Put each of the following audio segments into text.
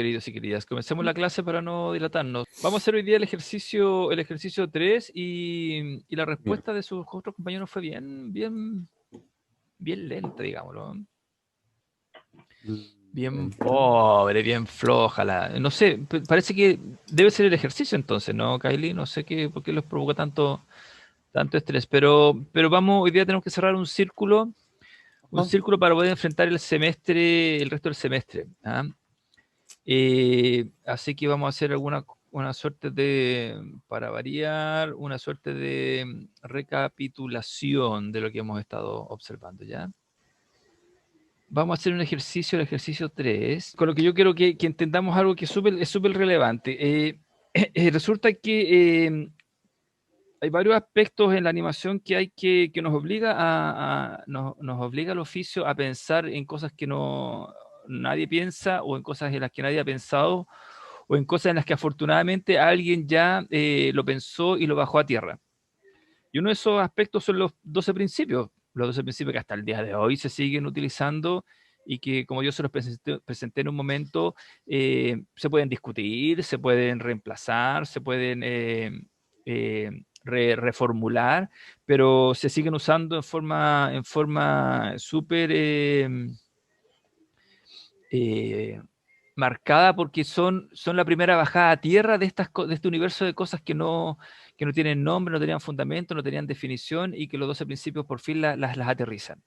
queridos y queridas. Comencemos la clase para no dilatarnos. Vamos a hacer hoy día el ejercicio 3 y la Bien. respuesta de sus otros compañeros fue bien lenta, digámoslo. Bien Lenta. pobre, bien floja. No sé, parece que debe ser el ejercicio entonces, ¿no, Kylie? No sé por qué les provoca tanto estrés, pero vamos, hoy día tenemos que cerrar un Ajá. círculo para poder enfrentar el resto del semestre. ¿Ah? Así que vamos a hacer una suerte para variar, una suerte de recapitulación de lo que hemos estado observando, ¿ya? Vamos a hacer un ejercicio, el ejercicio 3 con lo que yo quiero que entendamos algo que es súper relevante. Resulta que hay varios aspectos en la animación que nos obliga nos obliga al oficio a pensar en cosas que nadie piensa, o en cosas en las que nadie ha pensado, o en cosas en las que afortunadamente alguien ya lo pensó y lo bajó a tierra. Y uno de esos aspectos son los 12 principios que hasta el día de hoy se siguen utilizando y que, como yo se los presenté en un momento, se pueden discutir, se pueden reemplazar, se pueden reformular, pero se siguen usando en forma súper eh, marcada, porque son la primera bajada a tierra de este universo de cosas que no tienen nombre, no tenían fundamento, no tenían definición, y que los 12 principios por fin las aterrizan.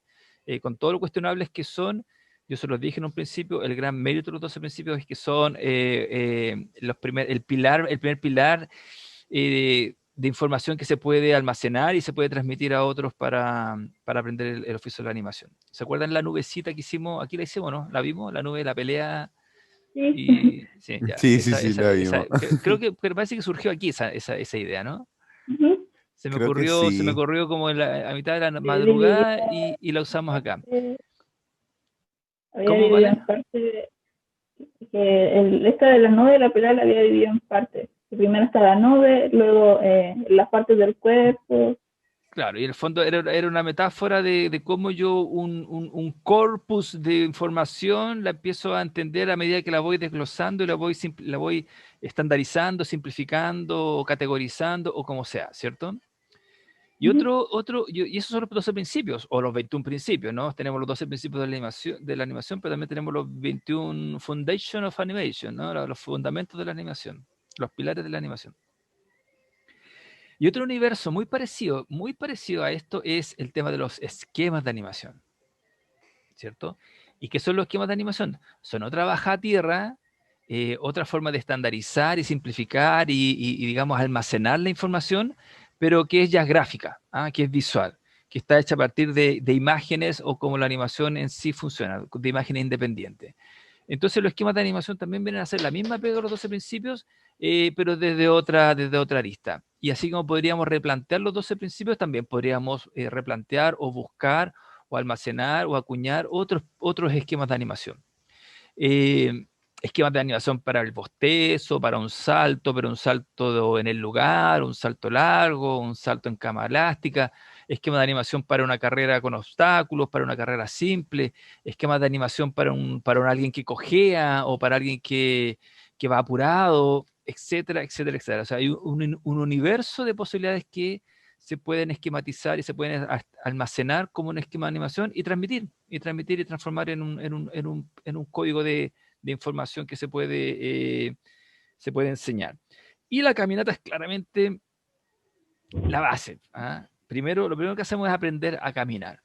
Con todo lo cuestionables que son, yo se los dije en un principio, el gran mérito de los 12 principios es que son el primer pilar de información que se puede almacenar y se puede transmitir a otros para aprender el oficio de la animación. ¿Se acuerdan la nubecita que hicimos? Aquí la hicimos, ¿no? ¿La vimos? La nube de la pelea. Sí. Y sí, ya. Sí, sí, sí, la vimos. Creo que pero parece que surgió aquí esa idea, ¿no? Ujú. Se me Creo que ocurrió, se me sí. ocurrió como a mitad de la Dividida madrugada y la usamos en acá. parte, había ¿Cómo, dividido vale? en parte, que esta de la nube de la pelea la había dividido en partes. Primero está la nube, luego las partes del cuerpo. Claro, y en el fondo era una metáfora de cómo yo un corpus de información la empiezo a entender a medida que la voy desglosando y la voy estandarizando, simplificando, o categorizando, o como sea, ¿cierto? Ujú. Y esos son los 12 principios, o los 21 principios, ¿no? Tenemos los 12 principios de la animación, pero también tenemos los 21 Foundation of Animation, ¿no? Los fundamentos de la animación, los pilares de la animación. Y otro universo muy parecido a esto es el tema de los esquemas de animación, ¿cierto? ¿Y qué son los esquemas de animación? Son otra baja a tierra, otra forma de estandarizar y simplificar y, digamos, almacenar la información, pero que es ya gráfica, que es visual, que está hecha a partir de imágenes, o como la animación en sí funciona, de imágenes independientes. Entonces los esquemas de animación también vienen a ser la misma pega de los 12 principios, pero desde otra arista. Y así como podríamos replantear los 12 principios, también podríamos replantear o buscar o almacenar o acuñar otros esquemas de animación. Eh, Esquemas de animación para el bostezo, para un salto, pero un salto en el lugar, un salto largo, un salto en cama elástica, esquema de animación para una carrera con obstáculos, para una carrera simple, esquemas de animación para alguien que cojea, o para alguien que va apurado, etcétera, etcétera, etcétera. O sea, hay un universo de posibilidades que se pueden esquematizar y se pueden almacenar como un esquema de animación y transformar en un código de información que se puede enseñar. Y la caminata es claramente la base. Lo primero que hacemos es aprender a caminar.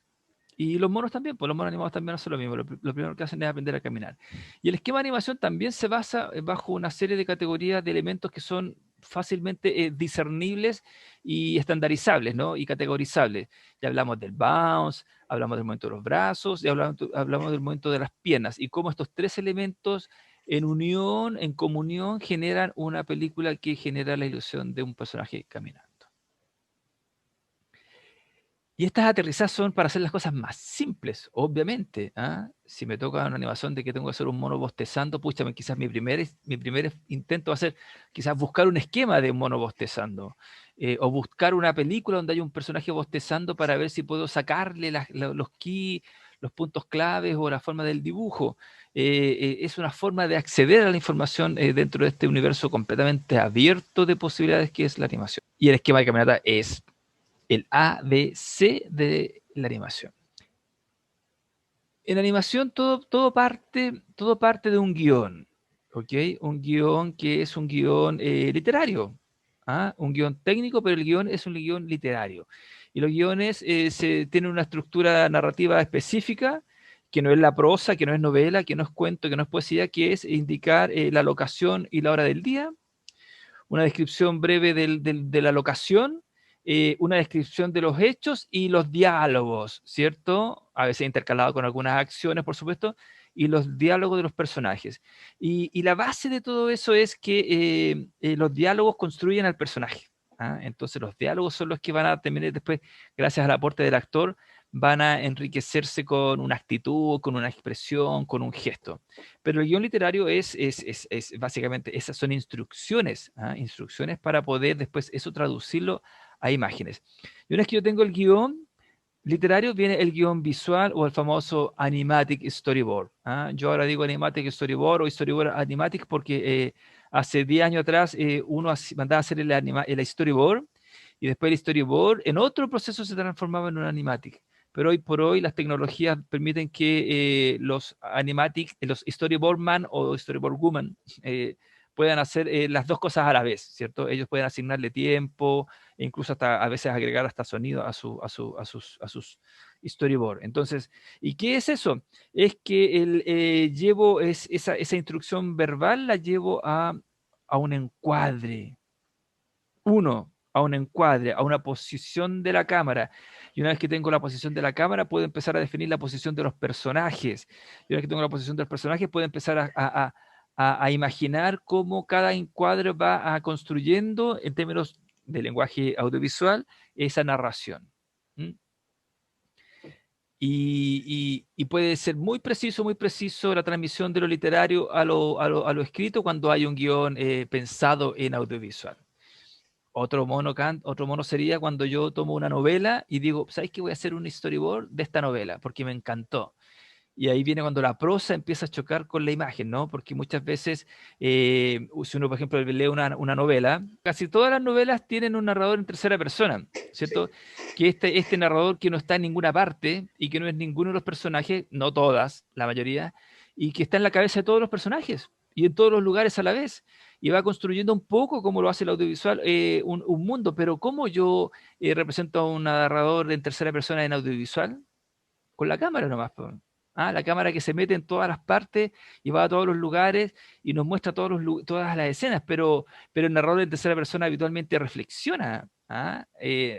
Y los monos también, pues los monos animados también hacen lo mismo. Lo primero que hacen es aprender a caminar. Y el esquema de animación también se basa bajo una serie de categorías de elementos que son fácilmente discernibles y estandarizables, ¿no? Y categorizables. Ya hablamos del bounce, hablamos del movimiento de los brazos, y hablamos del movimiento de las piernas, y cómo estos tres elementos en unión, en comunión, generan una película que genera la ilusión de un personaje caminando. Y estas aterrizadas son para hacer las cosas más simples, obviamente. Si me toca una animación de que tengo que hacer un mono bostezando, pucha, quizás mi primer intento va a ser quizás buscar un esquema de un mono bostezando, o buscar una película donde hay un personaje bostezando para ver si puedo sacarle los ki, los puntos claves o la forma del dibujo. Es una forma de acceder a la información dentro de este universo completamente abierto de posibilidades que es la animación. Y el esquema de caminata es el ABC de la animación. En animación todo parte de un guión, ¿ok? Un guión que es un guión literario, ¿ah? Un guión técnico, pero el guión es un guión literario. Y los guiones tienen una estructura narrativa específica, que no es la prosa, que no es novela, que no es cuento, que no es poesía, que es indicar la locación y la hora del día, una descripción breve de la locación, una descripción de los hechos y los diálogos, ¿cierto? A veces intercalado con algunas acciones, por supuesto, y los diálogos de los personajes. Y la base de todo eso es que los diálogos construyen al personaje. ¿Ah? Entonces los diálogos son los que van a terminar después, gracias al aporte del actor, van a enriquecerse con una actitud, con una expresión, con un gesto. Pero el guión literario es básicamente, esas son instrucciones, ¿ah? Instrucciones para poder después eso traducirlo a imágenes. Y una vez que yo tengo el guión literario, viene el guión visual o el famoso animatic storyboard. ¿Ah? Yo ahora digo animatic storyboard o storyboard animatic porque hace 10 años atrás uno mandaba a hacer el storyboard y después el storyboard en otro proceso se transformaba en un animatic. Pero hoy por hoy las tecnologías permiten que los animatic, los storyboard man o storyboard woman puedan hacer las dos cosas a la vez, ¿cierto? Ellos pueden asignarle tiempo e incluso hasta a veces agregar hasta sonido a sus storyboard. Entonces, ¿y qué es eso? Es que llevo esa instrucción verbal la llevo a un encuadre. A un encuadre, a una posición de la cámara. Y una vez que tengo la posición de la cámara, puedo empezar a definir la posición de los personajes. Y una vez que tengo la posición de los personajes, puedo empezar a imaginar cómo cada encuadre va construyendo, en términos de lenguaje audiovisual, esa narración. ¿Mm? Y puede ser muy preciso la transmisión de lo literario a lo escrito cuando hay un guión pensado en audiovisual. Otro mono sería cuando yo tomo una novela y digo, ¿sabes qué? Voy a hacer un storyboard de esta novela porque me encantó. Y ahí viene cuando la prosa empieza a chocar con la imagen, ¿no? Porque muchas veces, si uno, por ejemplo, lee una novela, casi todas las novelas tienen un narrador en tercera persona, ¿cierto? Que este narrador que no está en ninguna parte y que no es ninguno de los personajes, no todas, la mayoría, y que está en la cabeza de todos los personajes y en todos los lugares a la vez. Y va construyendo un poco, como lo hace el audiovisual, un mundo. Pero ¿cómo yo represento a un narrador en tercera persona en audiovisual? Con la cámara nomás, po. Ah, la cámara que se mete en todas las partes y va a todos los lugares y nos muestra todas las escenas, pero el narrador en tercera persona habitualmente reflexiona, ¿ah?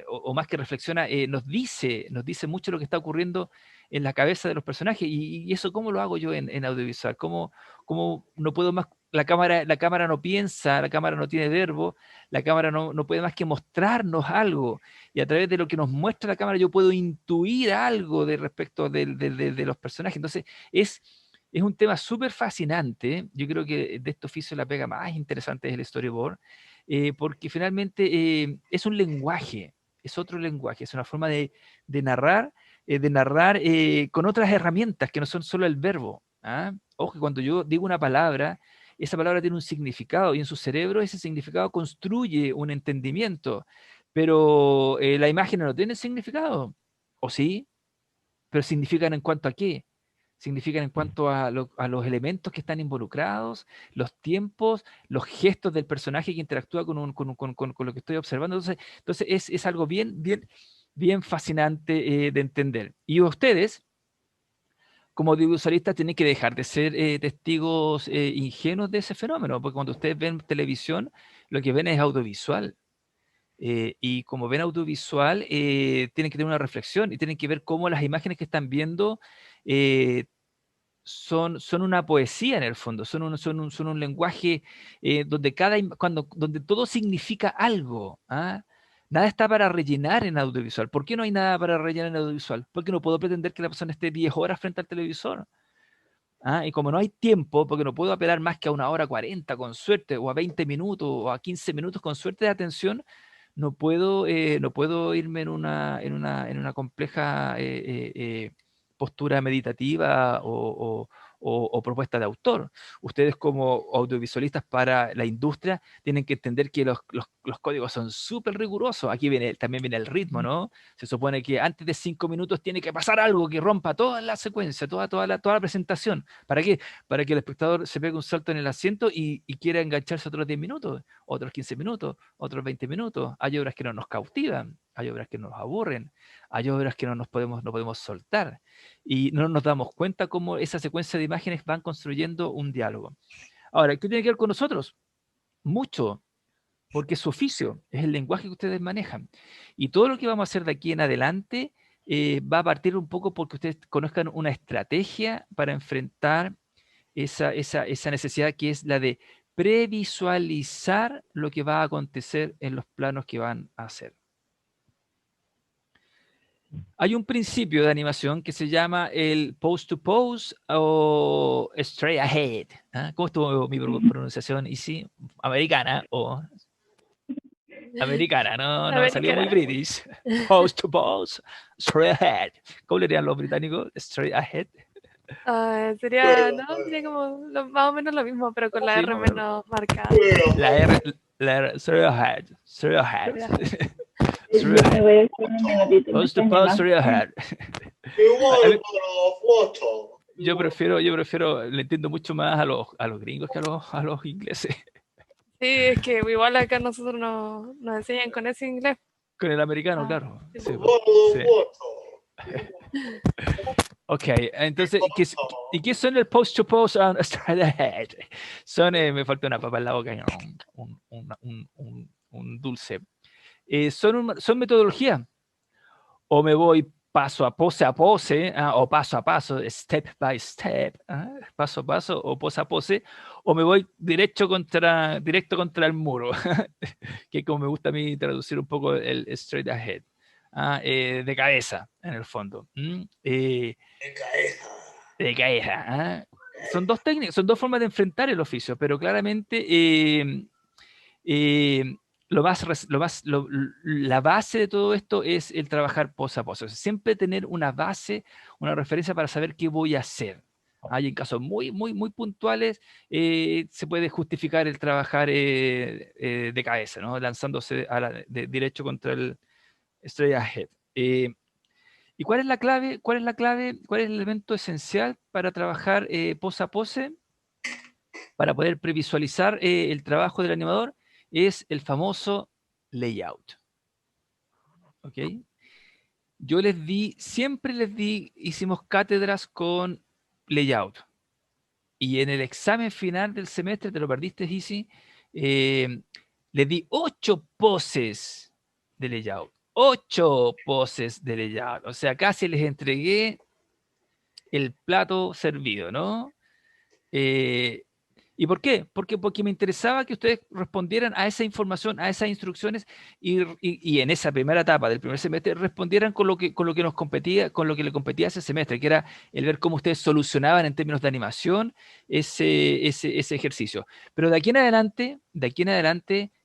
O más que reflexiona, nos dice mucho lo que está ocurriendo en la cabeza de los personajes. Y eso, ¿cómo lo hago yo en audiovisual? ¿Cómo no puedo más? La cámara no piensa, la cámara no tiene verbo, la cámara no puede más que mostrarnos algo y a través de lo que nos muestra la cámara yo puedo intuir algo de respecto de los personajes. Entonces, es un tema súper fascinante. Yo creo que de este oficio la pega más interesante es el storyboard, porque finalmente es un lenguaje, es otro lenguaje, es una forma de narrar con otras herramientas que no son solo el verbo. ¿Ah? Ojo, que cuando yo digo una palabra, esa palabra tiene un significado y en su cerebro ese significado construye un entendimiento, pero la imagen no tiene significado, ¿o sí? Pero significan en cuanto a qué, significan en cuanto a los elementos que están involucrados, los tiempos, los gestos del personaje que interactúa con lo que estoy observando. Entonces es algo bien fascinante de entender. Y ustedes, como audiovisualistas, tienen que dejar de ser testigos ingenuos de ese fenómeno, porque cuando ustedes ven televisión, lo que ven es audiovisual. Y como ven audiovisual, tienen que tener una reflexión y tienen que ver cómo las imágenes que están viendo eh, son una poesía en el fondo, son un lenguaje donde todo significa algo. ¿Ah? Nada está para rellenar en audiovisual. ¿Por qué no hay nada para rellenar en audiovisual? Porque no puedo pretender que la persona esté 10 horas frente al televisor. ¿Ah? Y como no hay tiempo, porque no puedo apelar más que a 1 hora 40 con suerte, o a 20 minutos, o a 15 minutos con suerte de atención, no puedo irme en una compleja postura meditativa o propuesta de autor. Ustedes como audiovisualistas para la industria tienen que entender que los códigos son súper rigurosos. Aquí también viene el ritmo, ¿no? Se supone que antes de 5 minutos tiene que pasar algo que rompa toda la secuencia, toda la presentación. ¿Para qué? Para que el espectador se pegue un salto en el asiento y quiera engancharse otros 10 minutos, otros 15 minutos, otros 20 minutos. Hay obras que no nos cautivan, hay obras que nos aburren, hay obras que no podemos soltar. Y no nos damos cuenta cómo esa secuencia de imágenes van construyendo un diálogo. Ahora, ¿qué tiene que ver con nosotros? Mucho, porque es su oficio, es el lenguaje que ustedes manejan. Y todo lo que vamos a hacer de aquí en adelante va a partir un poco porque ustedes conozcan una estrategia para enfrentar esa necesidad que es la de previsualizar lo que va a acontecer en los planos que van a hacer. Hay un principio de animación que se llama el pose to pose o straight ahead. ¿Ah? ¿Cómo estuvo mi pronunciación? Y sí, americana o americana, no, salió muy british. Pose to pose, straight ahead. ¿Cómo le dirían los británicos? Straight ahead. Sería como más o menos lo mismo, pero con la R menos marcada. La R, straight ahead, straight ahead. Yo prefiero, le entiendo mucho más a los gringos que a los ingleses. Sí, es que igual acá nosotros nos enseñan con ese inglés. Con el americano, claro. Sí, sí. Ok, entonces, ¿qué son el post-to-post and straight ahead? Son, me falta una papa en la boca, un dulce. Son metodología. O me voy paso a pose, o paso a paso, step by step, paso a paso o pose a pose, o me voy directo contra el muro, que como me gusta a mí traducir un poco el straight ahead, de cabeza, en el fondo. De cabeza. Son dos técnicas, son dos formas de enfrentar el oficio, pero claramente la base de todo esto es el trabajar pose a pose. O sea, siempre tener una base, una referencia para saber qué voy a hacer. Hay en casos muy puntuales, se puede justificar el trabajar de cabeza, ¿no? Lanzándose derecho contra el straight ahead. ¿Y cuál es la clave? ¿Cuál es el elemento esencial para trabajar pose a pose? Para poder previsualizar el trabajo del animador, es el famoso layout. ¿Ok? Siempre les di, hicimos cátedras con layout. Y en el examen final del semestre, te lo perdiste, Easy, les di 8 poses de layout. 8 poses de layout. O sea, casi les entregué el plato servido, ¿no? ¿Y por qué? Porque me interesaba que ustedes respondieran a esa información, a esas instrucciones, y en esa primera etapa del primer semestre respondieran con lo que nos competía, con lo que le competía ese semestre, que era el ver cómo ustedes solucionaban en términos de animación ese ejercicio. Pero de aquí en adelante,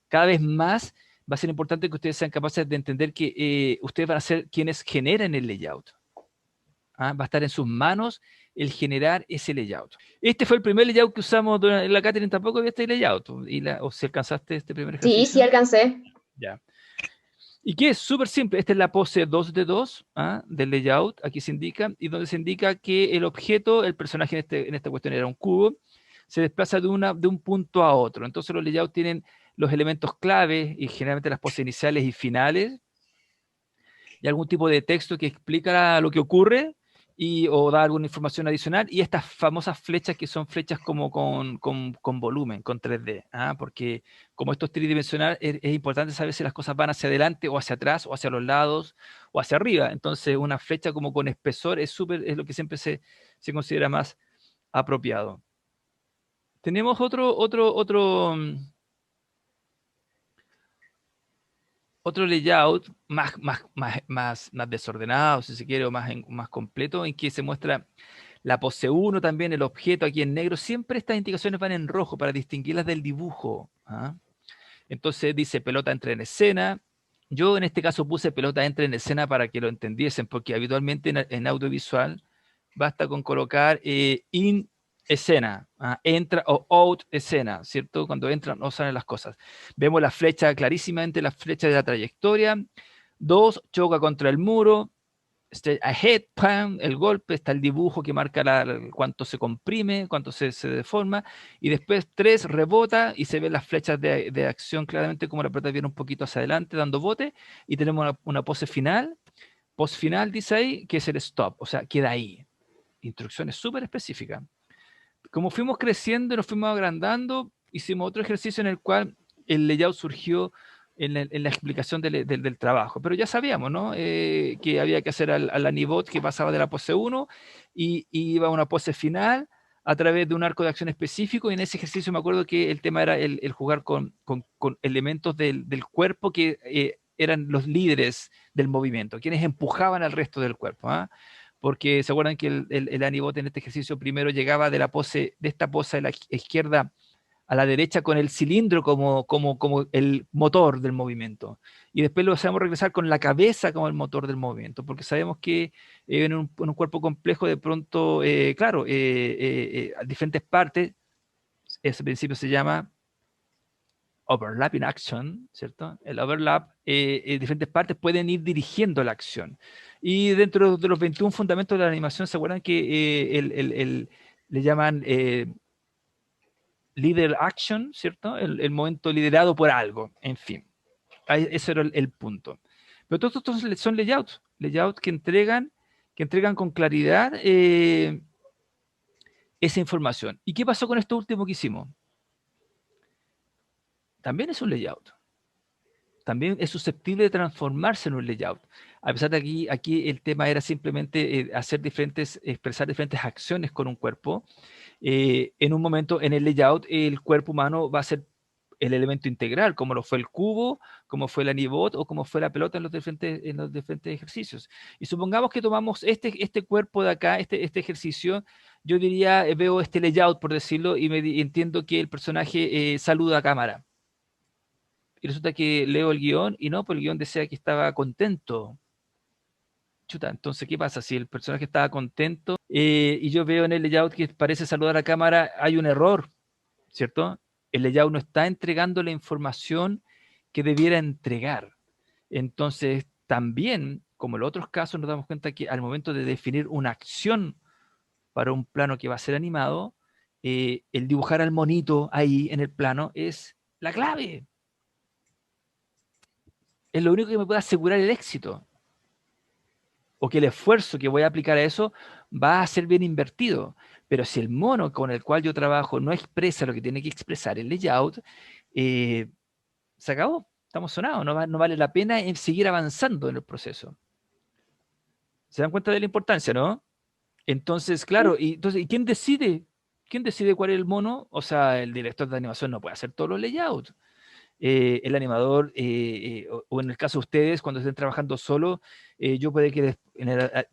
cada vez más va a ser importante que ustedes sean capaces de entender que ustedes van a ser quienes generen el layout. Va a estar en sus manos el generar ese layout. Este fue el primer layout que usamos en la Catherine, tampoco había este layout. ¿O si alcanzaste este primer ejercicio? Sí, alcancé. Ya. Y que es súper simple. Esta es la pose 2 de 2 del layout. Aquí se indica, y donde se indica que el objeto, el personaje en esta cuestión era un cubo, se desplaza de un punto a otro. Entonces los layouts tienen los elementos claves y generalmente las poses iniciales y finales, y algún tipo de texto que explica lo que ocurre o da alguna información adicional, y estas famosas flechas que son flechas como con volumen, con 3D, porque como esto es tridimensional, es importante saber si las cosas van hacia adelante o hacia atrás o hacia los lados o hacia arriba. Entonces una flecha como con espesor es lo que siempre se considera más apropiado. Tenemos otro layout más desordenado, si se quiere, o más completo, en que se muestra la pose 1 también, el objeto aquí en negro. Siempre estas indicaciones van en rojo para distinguirlas del dibujo. Entonces dice pelota entra en escena. Yo en este caso puse pelota entra en escena para que lo entendiesen, porque habitualmente en audiovisual basta con colocar in escena, entra o out escena, ¿cierto? Cuando entran o salen las cosas. Vemos la flecha clarísimamente, la flecha de la trayectoria. 2, choca contra el muro. Ahead, ¡pam! El golpe, está el dibujo que marca cuánto se comprime, cuánto se deforma, y después 3, rebota y se ven las flechas de acción claramente como la pelota viene un poquito hacia adelante dando bote, y tenemos una pose final, post final dice ahí, que es el stop, o sea, queda ahí. Instrucciones súper específicas. Como fuimos creciendo y nos fuimos agrandando, hicimos otro ejercicio en el cual el layout surgió en la explicación del trabajo. Pero ya sabíamos, ¿no? Que había que hacer al Anibot que pasaba de la pose 1 y iba a una pose final a través de un arco de acción específico. Y en ese ejercicio me acuerdo que el tema era el jugar con elementos del cuerpo que eran los líderes del movimiento, quienes empujaban al resto del cuerpo. Porque se acuerdan que el Anibot en este ejercicio primero llegaba de esta pose de la izquierda a la derecha con el cilindro como el motor del movimiento. Y después lo hacemos regresar con la cabeza como el motor del movimiento, porque sabemos que en un cuerpo complejo de pronto, claro, a diferentes partes, ese principio se llama overlapping action, ¿cierto? El overlap, en diferentes partes pueden ir dirigiendo la acción. Y dentro de los 21 fundamentos de la animación, ¿se acuerdan que le llaman leader action, ¿cierto? El momento liderado por algo, en fin. Ese era el punto. Pero todos estos son layouts que entregan con claridad esa información. ¿Y qué pasó con esto último que hicimos? También es un layout. También es susceptible de transformarse en un layout. A pesar de que aquí el tema era simplemente expresar diferentes acciones con un cuerpo, en un momento en el layout el cuerpo humano va a ser el elemento integral, como lo fue el cubo, como fue el Anibot o como fue la pelota en los diferentes ejercicios. Y supongamos que tomamos este cuerpo de acá, este ejercicio, yo diría, veo este layout, por decirlo, y entiendo que el personaje saluda a cámara. Y resulta que leo el guión y no, pues el guión decía que estaba contento. Chuta, entonces, ¿qué pasa? Si el personaje estaba contento y yo veo en el layout que parece saludar a cámara, hay un error, ¿cierto? El layout no está entregando la información que debiera entregar. Entonces, también, como en los otros casos, nos damos cuenta que al momento de definir una acción para un plano que va a ser animado, el dibujar al monito ahí en el plano es la clave. Es lo único que me puede asegurar el éxito. O que el esfuerzo que voy a aplicar a eso va a ser bien invertido. Pero si el mono con el cual yo trabajo no expresa lo que tiene que expresar el layout, se acabó, estamos sonados, no vale la pena seguir avanzando en el proceso. ¿Se dan cuenta de la importancia, no? Entonces, claro, ¿y quién decide? ¿Quién decide cuál es el mono? O sea, el director de animación no puede hacer todos los layouts. El animador, o en el caso de ustedes, cuando estén trabajando solo, yo puede que de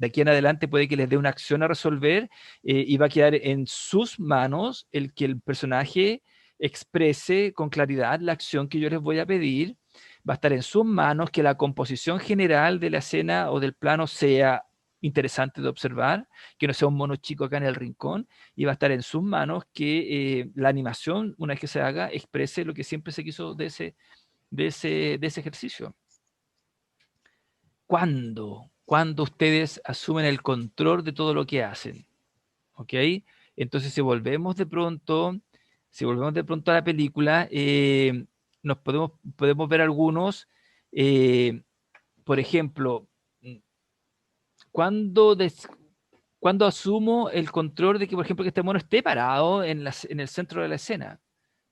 aquí en adelante puede que les dé una acción a resolver y va a quedar en sus manos el que el personaje exprese con claridad la acción que yo les voy a pedir. Va a estar en sus manos que la composición general de la escena o del plano sea interesante de observar, que no sea un mono chico acá en el rincón, y va a estar en sus manos que la animación, una vez que se haga, exprese lo que siempre se quiso de ese ejercicio. ¿Cuándo ustedes asumen el control de todo lo que hacen? ¿Ok? Entonces, si volvemos de pronto a la película, nos podemos ver algunos, por ejemplo, cuando asumo el control de que, por ejemplo, que este mono esté parado en el centro de la escena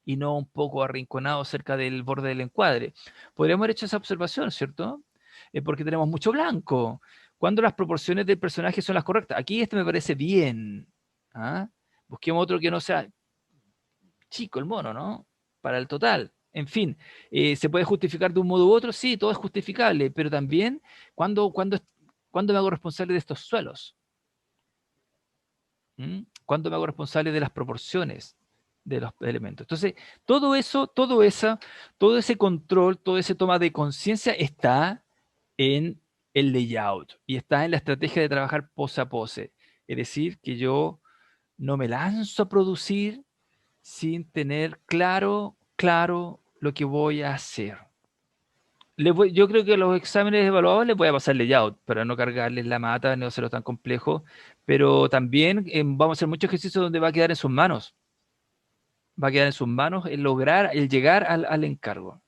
y no un poco arrinconado cerca del borde del encuadre. Podríamos haber hecho esa observación, ¿cierto? Porque tenemos mucho blanco. Cuando las proporciones del personaje son las correctas. Aquí este me parece bien. Busquemos otro que no sea chico el mono, ¿no? Para el total. En fin, ¿se puede justificar de un modo u otro? Sí, todo es justificable, pero también, ¿cuándo me hago responsable de estos suelos? ¿Cuándo me hago responsable de las proporciones de los elementos? Entonces, todo ese control, todo ese toma de conciencia está en el layout y está en la estrategia de trabajar pose a pose. Es decir, que yo no me lanzo a producir sin tener claro lo que voy a hacer. Yo creo que a los exámenes evaluados les voy a pasar layout para no cargarles la mata, no hacerlo tan complejo, pero también vamos a hacer muchos ejercicios donde va a quedar en sus manos. Va a quedar en sus manos el lograr, el llegar al encargo.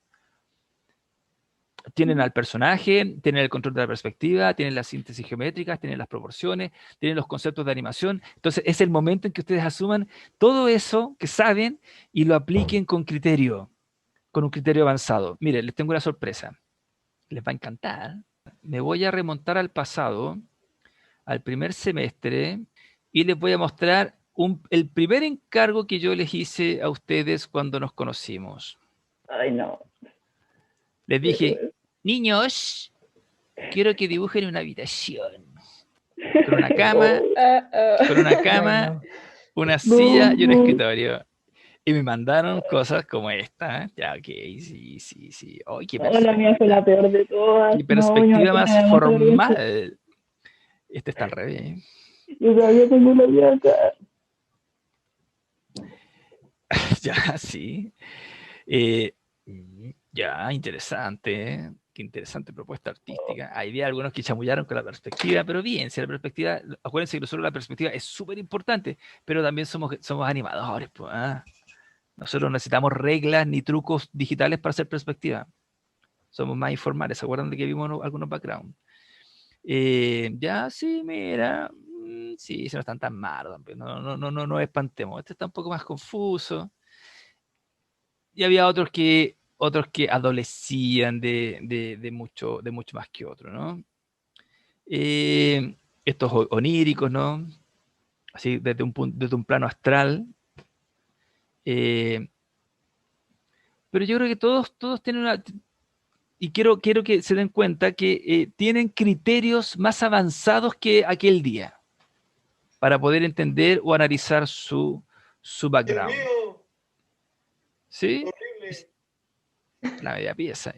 Tienen al personaje, tienen el control de la perspectiva, tienen las síntesis geométricas, tienen las proporciones, tienen los conceptos de animación. Entonces es el momento en que ustedes asuman todo eso que saben y lo apliquen con criterio, con un criterio avanzado. Miren, les tengo una sorpresa. Les va a encantar. Me voy a remontar al pasado, al primer semestre, y les voy a mostrar el primer encargo que yo les hice a ustedes cuando nos conocimos. Ay, no. Les dije, niños, quiero que dibujen una habitación con una cama, una silla y un escritorio. Y me mandaron cosas como esta. Ya, ok, sí. ¡Ay, qué La mía fue la peor de todas. qué perspectiva más formal! Este está al revés. Yo todavía tengo la vida acá. Ya, sí. Ya, interesante, ¿eh? Qué interesante propuesta artística. Había algunos que chamullaron con la perspectiva, pero bien, si la perspectiva, acuérdense que nosotros la perspectiva es súper importante, pero también somos animadores, pues, ¿ah? Nosotros no necesitamos reglas ni trucos digitales para hacer perspectiva. Somos más informales. ¿Se acuerdan de que vimos algunos background? Ya, sí, mira. Sí, se no están tan malos también. No espantemos. Este está un poco más confuso. Y había otros que adolecían de mucho más que otros, ¿no? Estos oníricos, ¿no? Así, desde un plano astral. Pero yo creo que todos tienen una... Y quiero que se den cuenta que tienen criterios más avanzados que aquel día para poder entender o analizar su background. ¿Sí? La media pieza.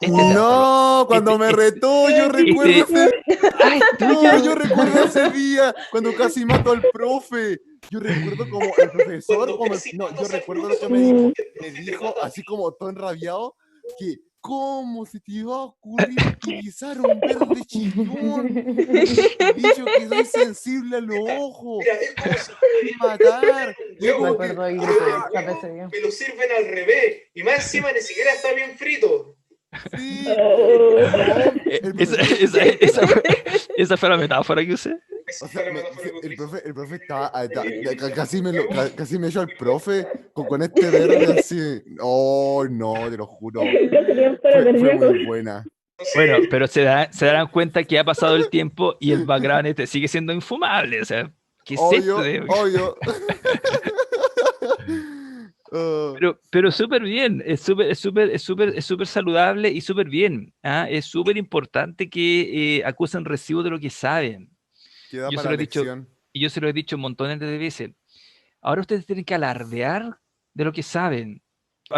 No, cuando me retó, yo recuerdo ese... ¡Ay, No, yo recuerdo ese día, cuando casi mato al profe. Yo recuerdo como el profesor, yo recuerdo lo que me dijo, así como todo enrabiado, que ¿cómo se te iba a ocurrir utilizar un verde chillón? He dicho que soy sensible a los ojos. Mira, es como si matar. Yo Me como que, acuerdo ahí, grito, me lo sirven al revés. Y más encima ni siquiera está bien frito. sí. Esa fue la metáfora que usé. O sea, el profe estaba, casi me echó al profe con este verde así. Oh, no, te lo juro. Fue muy buena. Bueno, pero se darán cuenta que ha pasado el tiempo y el background este sigue siendo infumable. O sea, ¿qué es esto? Obvio. Pero súper bien, es súper saludable y súper bien. ¿Ah? Es súper importante que acusen recibo de lo que saben. Yo se lo he dicho montones de veces. Ahora ustedes tienen que alardear de lo que saben.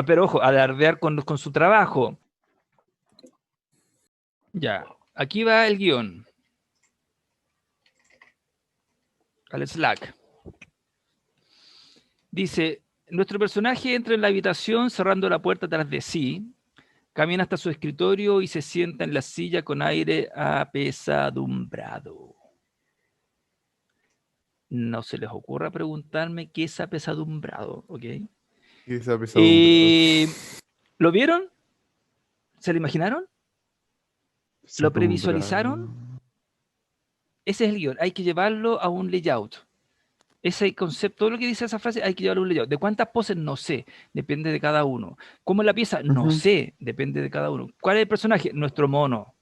Pero ojo, alardear con su trabajo. Ya, aquí va el guión. Al Slack. Dice, nuestro personaje entra en la habitación cerrando la puerta tras de sí, camina hasta su escritorio y se sienta en la silla con aire apesadumbrado. No se les ocurra preguntarme qué es apesadumbrado, ¿ok? ¿Qué es apesadumbrado? ¿Lo vieron? ¿Se lo imaginaron? ¿Lo previsualizaron? Ese es el guión. Hay que llevarlo a un layout. Ese concepto, todo lo que dice esa frase, hay que llevarlo a un layout. ¿De cuántas poses? No sé. Depende de cada uno. ¿Cómo es la pieza? No sé. Depende de cada uno. ¿Cuál es el personaje? Nuestro mono.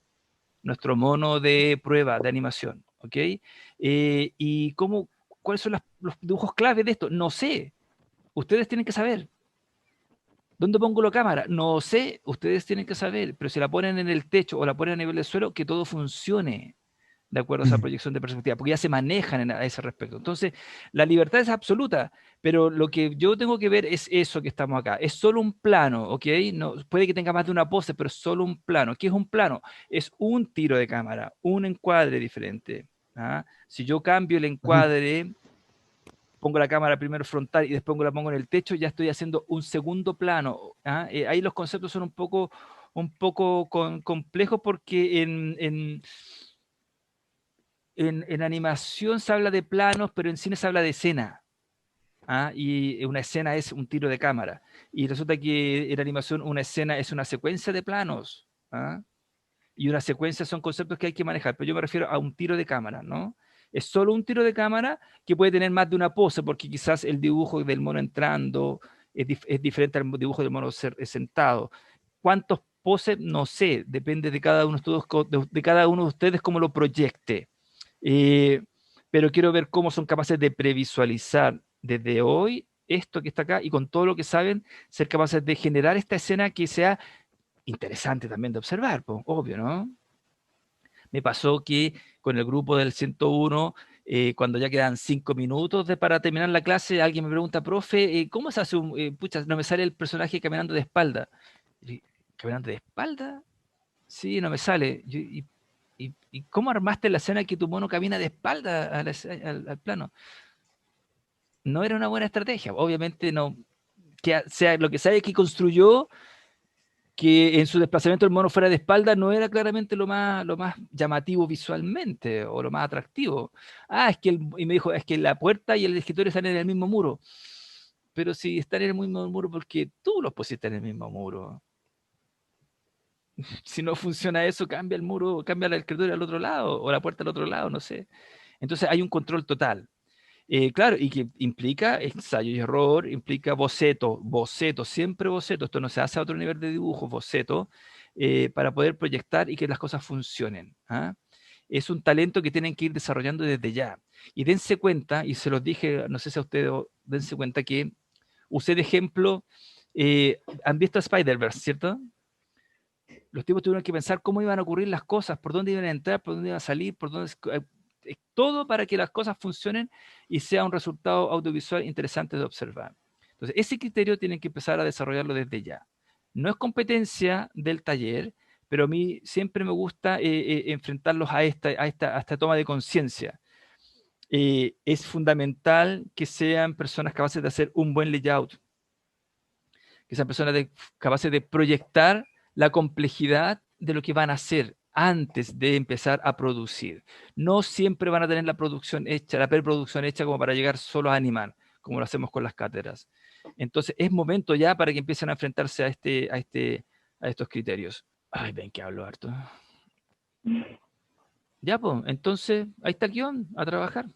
Nuestro mono de prueba, de animación. ¿Ok? ¿Y cuáles son los dibujos clave de esto? No sé. Ustedes tienen que saber. ¿Dónde pongo la cámara? No sé, ustedes tienen que saber, pero si la ponen en el techo o la ponen a nivel del suelo, que todo funcione de acuerdo a esa proyección de perspectiva, porque ya se manejan a ese respecto. Entonces, la libertad es absoluta, pero lo que yo tengo que ver es eso que estamos acá. Es solo un plano, ¿ok? No, puede que tenga más de una pose, pero es solo un plano. ¿Qué es un plano? Es un tiro de cámara, un encuadre diferente. ¿ah? Si yo cambio el encuadre, pongo la cámara primero frontal y después la pongo en el techo, ya estoy haciendo un segundo plano. ¿Ah? Ahí los conceptos son un poco complejos porque en animación se habla de planos, pero en cine se habla de escena. ¿Ah? Y una escena es un tiro de cámara. Y resulta que en animación una escena es una secuencia de planos. ¿Ah? Y una secuencia son conceptos que hay que manejar, pero yo me refiero a un tiro de cámara, ¿no? Es solo un tiro de cámara que puede tener más de una pose, porque quizás el dibujo del mono entrando es diferente al dibujo del mono sentado. ¿Cuántos poses? No sé, depende de cada uno de cada uno de ustedes cómo lo proyecte. Eh, pero quiero ver cómo son capaces de previsualizar desde hoy esto que está acá y con todo lo que saben, ser capaces de generar esta escena que sea interesante también de observar, pues, obvio, ¿no? Me pasó que con el grupo del 101, cuando ya quedan 5 minutos para terminar la clase, alguien me pregunta, profe, ¿cómo se hace un... pucha, no me sale el personaje caminando de espalda. Y, ¿caminando de espalda? Sí, no me sale. ¿Y cómo armaste la escena que tu mono camina de espalda al plano? No era una buena estrategia. Obviamente no. Sea lo que sabe que construyó que en su desplazamiento el mono fuera de espalda no era claramente lo más llamativo visualmente o lo más atractivo. Y me dijo, es que la puerta y el escritorio están en el mismo muro. Pero si están en el mismo muro, porque tú los pusiste en el mismo muro. Si no funciona eso, cambia el muro, cambia el escritorio al otro lado o la puerta al otro lado, no sé. Entonces hay un control total. Claro, y que implica ensayo y error, implica boceto, siempre boceto. Esto no se hace a otro nivel de dibujo, boceto, para poder proyectar y que las cosas funcionen. ¿Ah? Es un talento que tienen que ir desarrollando desde ya. Y dense cuenta, y se los dije, no sé si a ustedes, dense cuenta que usé de ejemplo, han visto Spider-Verse, ¿cierto? Los tipos tuvieron que pensar cómo iban a ocurrir las cosas, por dónde iban a entrar, por dónde iban a salir, todo para que las cosas funcionen y sea un resultado audiovisual interesante de observar. Entonces, ese criterio tienen que empezar a desarrollarlo desde ya. No es competencia del taller, pero a mí siempre me gusta enfrentarlos a esta toma de conciencia. Es fundamental que sean personas capaces de hacer un buen layout, que sean personas capaces de proyectar la complejidad de lo que van a hacer antes de empezar a producir. No siempre van a tener la producción hecha, la preproducción hecha como para llegar solo a animar, como lo hacemos con las cátedras. Entonces es momento ya para que empiecen a enfrentarse a estos criterios. Ay, ven que hablo harto. Ya, pues, entonces ahí está el guión, a trabajar.